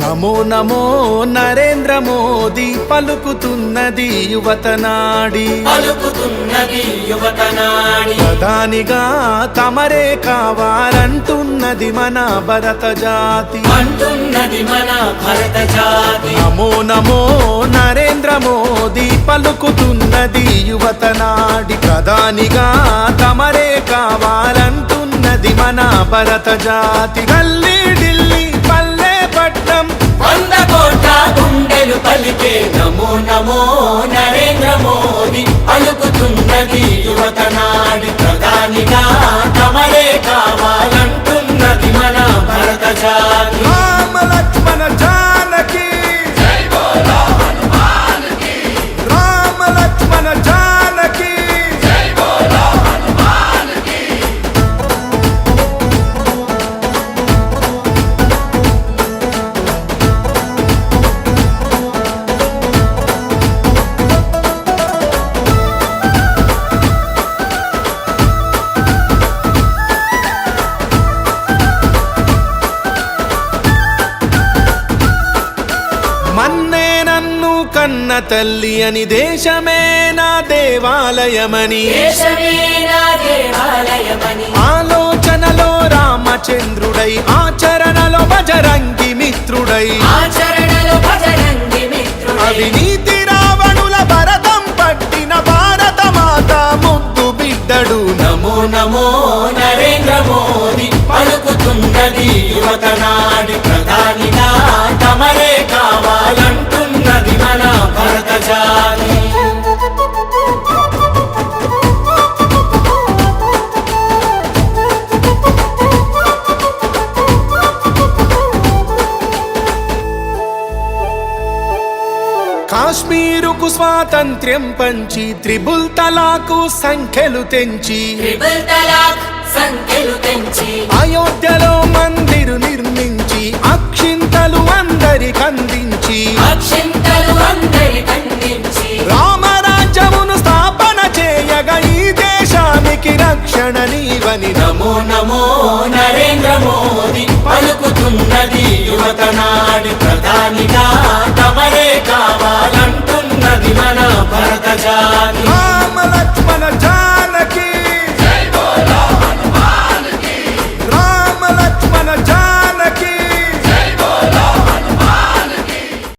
నమో నమో నరేంద్ర మోదీ పలుకుతున్నది యువతనాడి ప్రధానిగా తమరే కావాలంటున్నది మన భరత జాతి నమో నమో నరేంద్ర మోదీ పలుకుతున్నది యువతనాడి ప్రధానిగా తమరే కావాలంటున్నది మన భరత జాతి గల్లీ ఢిల్లీ పల్లె పట్నం 100 కోట్ల గుండెలు పలికే నమో నమో నరేంద్ర మోదీ పలుకుతున్నది యువతనాడి ప్రధానిగా తమరే కావాలంటున్నది మన భరత జాతి రామ లక్ష్మణ జానకి జై బోలో హనుమాన్కి రామ లక్ష్మణ జానకి జై బోలో హనుమాన్కి మన్నే నన్ను కన్న తల్లి అని దేశమే నా దేవాలయమని ఆలోచనలో రామచంద్రుడై ఆచరణలో బజరంగి మిత్రుడై అవినీతి రావణుల భరతం పట్టిన భారత మాత ముద్దు బిడ్డడు నమో నమో నరేంద్ర మోదీ పలుకుతున్నది యువతనాడి ప్రధానిగా తమరే కావాలంటున్నది మన భరత జాతి కాశ్మీరుకు స్వాతంత్ర్యం పంచి త్రిబుల్ తలాకు సంఖ్యలు తెంచి అయోధ్యలో మందిరు నిర్మించి అక్షింతలు అందరికందించి రామరాజ్యమును స్థాపన చేయగా ఈ దేశానికి రక్షణ నీవని నమో నమో నరేంద్ర మోదీ పలుకుతున్నది యువతనాడి ప్రధానిగా